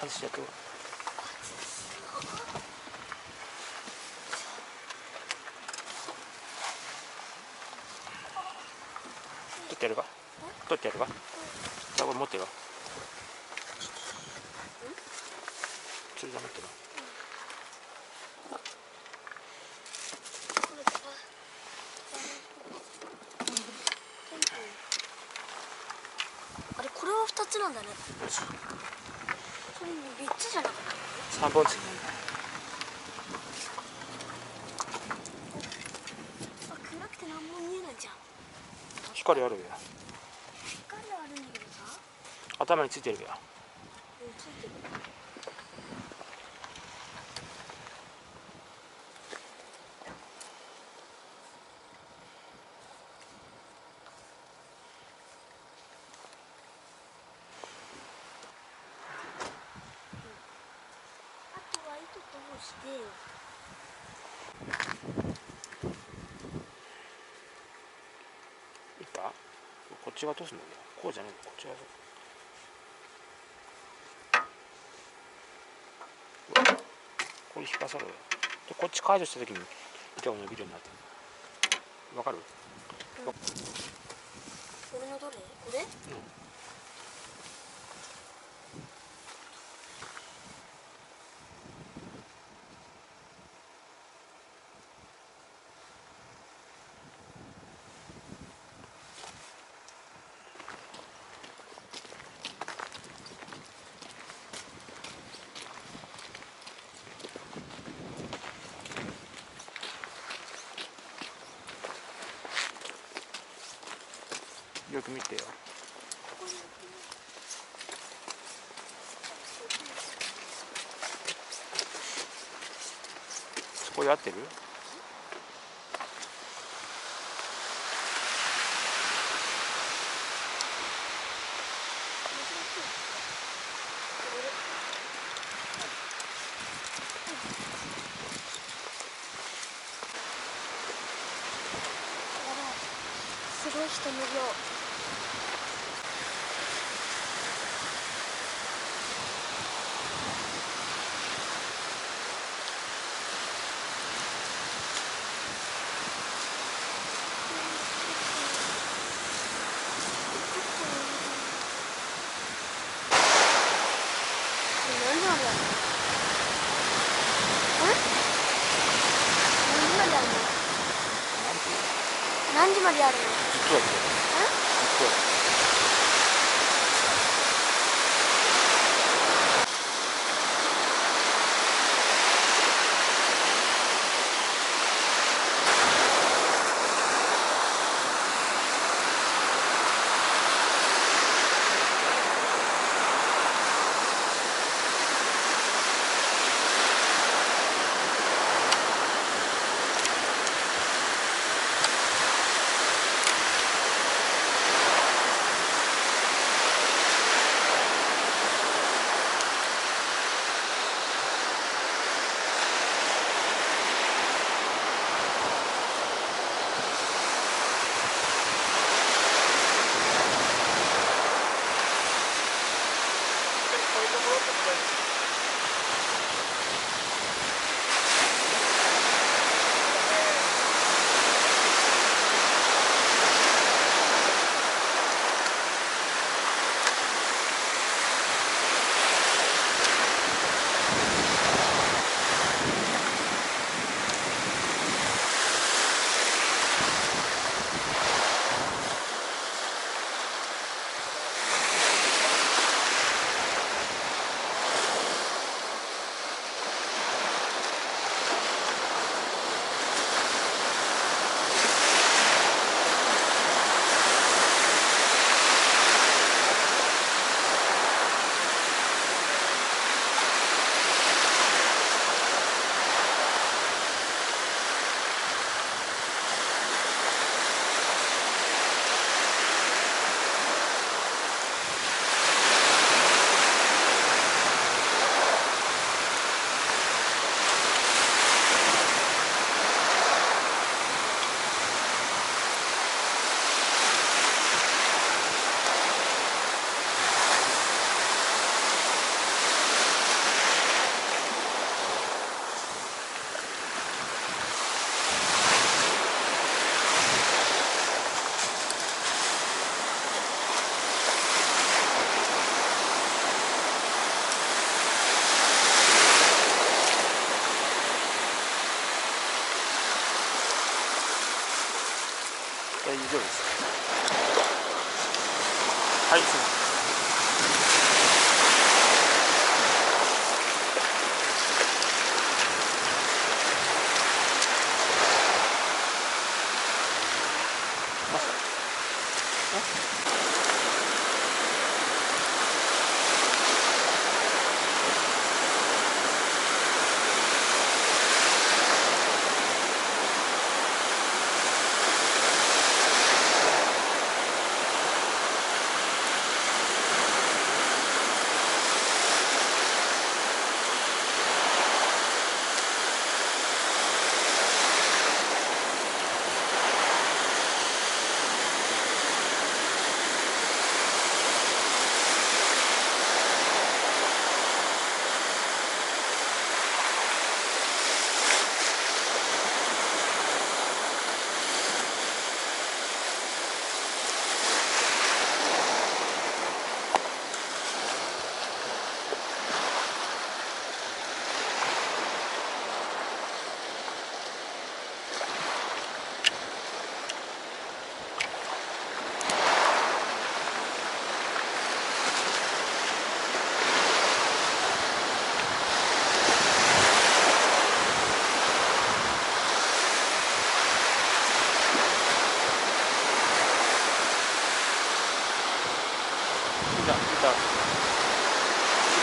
外してやってごらん。取ってやるか。取ってやるか。じゃあこれ持ってよ。それじゃ持ってよ。あれこれは2つなんだね。それ3つじゃなかった。3本つき。暗くて何も見えないじゃん。光あるよ。光はあるんだけどさ。頭についてるよ。ついてる。あとは糸通していったこっち側通すんだよ。こうじゃない、こっち側。これ引っ張される。でこっち解除した時に糸が伸びるようになってる。わかる？これのどれ？これ？よく見てよ。そこで合ってる？すごい人の量。何時までやるの？何時までやるの？ずっとやってる。ずっとやってる。丈夫です。はい、すいません。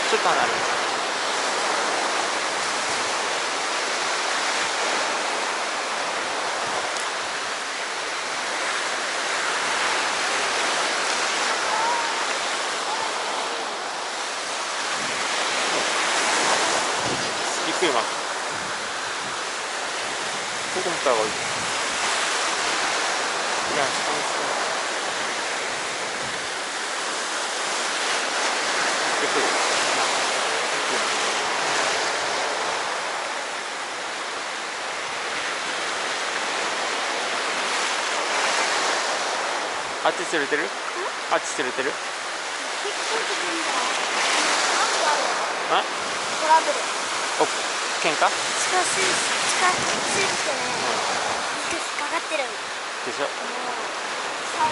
ちょっと離れます。ゆっくり回す。ここ持った方がいい。いや、下につけない。ゆっくり。あっち釣れてる？あっち釣れてる？結構自分だ。あ？トラブル。お、喧嘩？近すぎてね、引っかかってる。でしょ？3万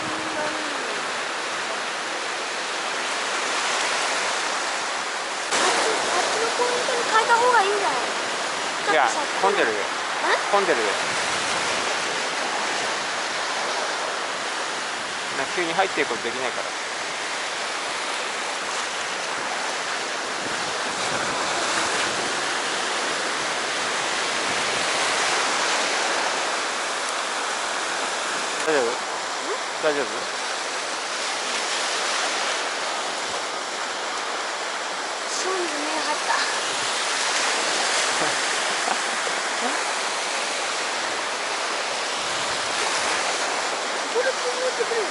あっちのポイントに変えた方がいいんじゃない？いや、混んでるよ。混んでるよ。急に入っていくことできないから。大丈夫？大丈夫？ショーンズ目が入った。ここでこうやってくるよ。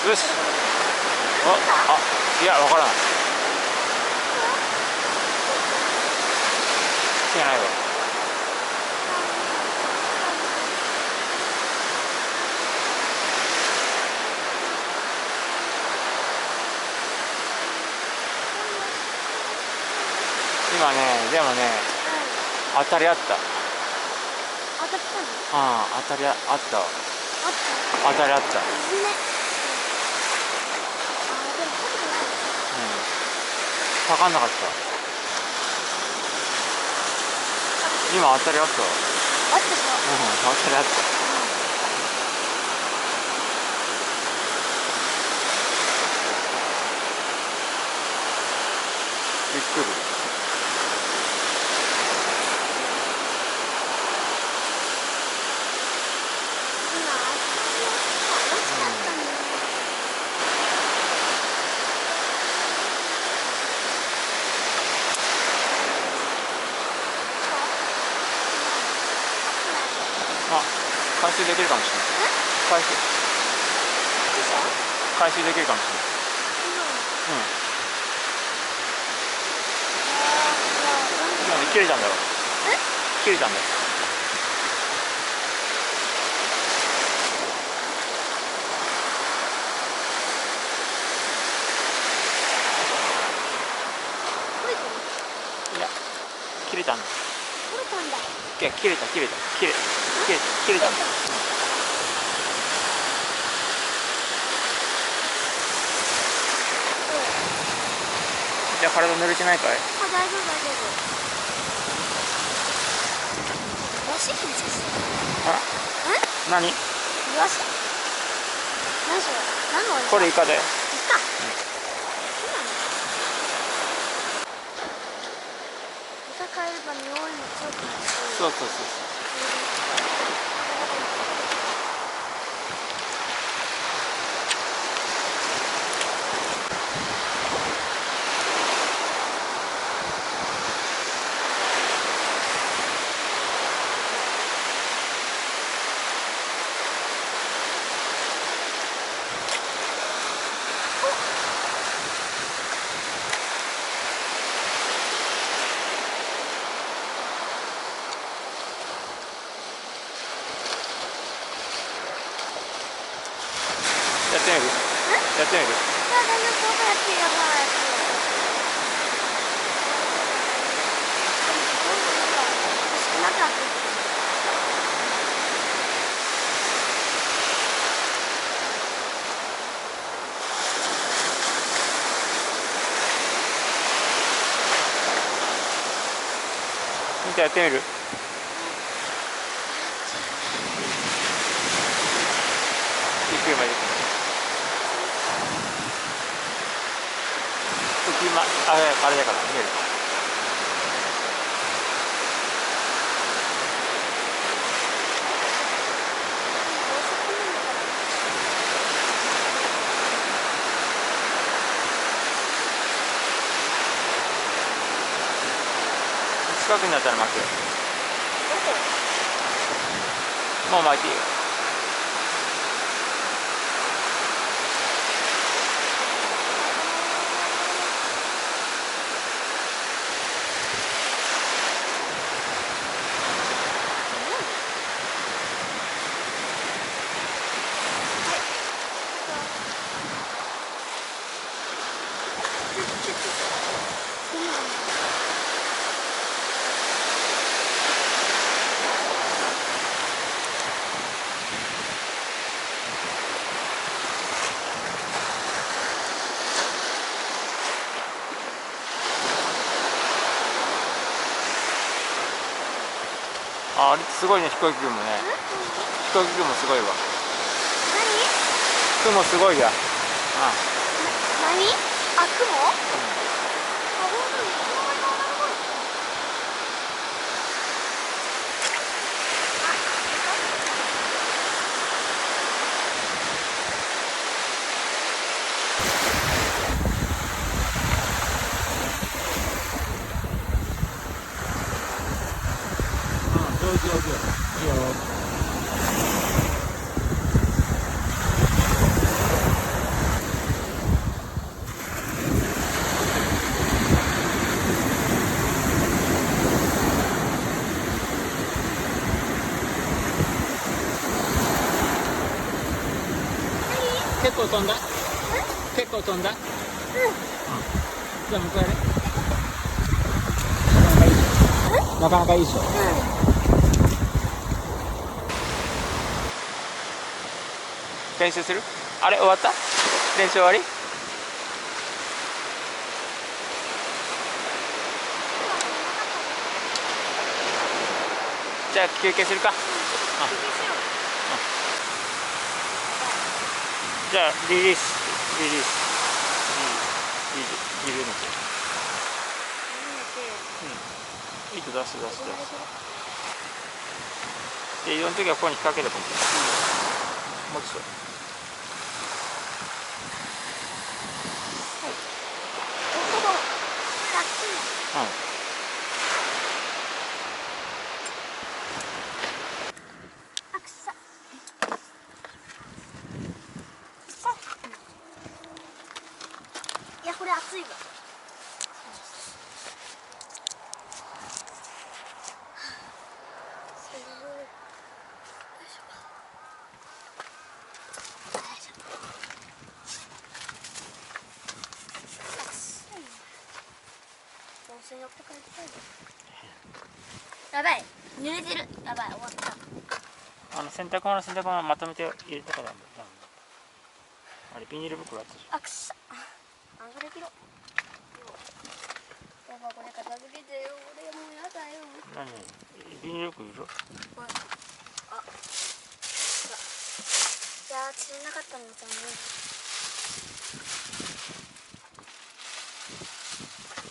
よし。いや、わからない。来てないわ。今ね、でもね、当たりあった。当たったの？当たりあったわ。あった？当たりあった。水ね。でもかかんなかった。今当たりあったわ。あったさ。当たりあった。ゆっくり。回収できるかもしれない。回収できるかもしれない。今ね、切れちゃうんだろ。切れちゃうんだよ。たんだ。取れたんだ。いや切れたんだ。じゃあ体濡れてないかい？あ、大丈夫大丈夫。イワシ緊張してる。あ、何？イワシ？何それ？何のお店？これイカだよ。イカ。そうなの？餌変えれば匂いも強くなるし。そう。やってみる？やってみる？いや、大丈夫。どこやってやばい。どんどん少なくなっていく。みたやってみる？ゆっくりまで。あれだから見える。近くになったら巻くよ。もう巻いていいよ。あれすごいね、飛行機雲ね。飛行機雲すごいわ。何？雲すごいや。何？あ、雲？あ、本当に。上手。いいよ。結構飛んだ？結構飛んだ？じゃあ向こうやれ。なかなかいいでしょ。練習する？あれ終わった？練習終わり？じゃあ休憩するか。じゃあリリース。緩めて。糸出す。で、色の時はここに引っ掛ければいい。もうちょっと。いや、これ熱いわ。温泉寄って帰りたい。やばい、濡れてる。やばい、終わった。洗濯物まとめて入れたからダメ。あれビニール袋あったじあ、くっさ。それ切ろう。やばい、これ片付けてよ。俺もうやだよ。ゃん。何ビニール袋いる？あ、いやー、釣れなかったの残念。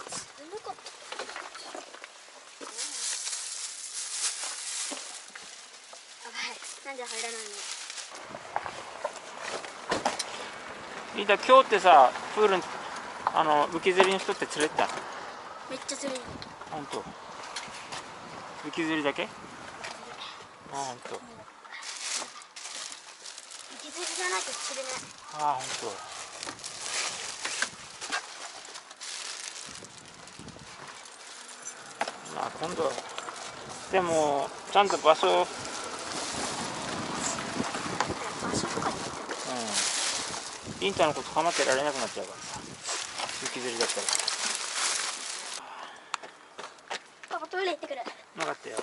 釣れなかった。やばい、なんで入らないの？リーダー、今日ってさ、プールに浮き釣りの人って釣れてた？めっちゃ釣れる。ほんと？浮き釣りだけ？あ、ほんと。浮き釣りじゃないと釣れない。あ、ほんと。今度でもちゃんと場所、場所とかに行ってる。インターのこと構ってられなくなっちゃうからさ、浮き釣りだったら。パパトイレ行ってくる。分かったよ。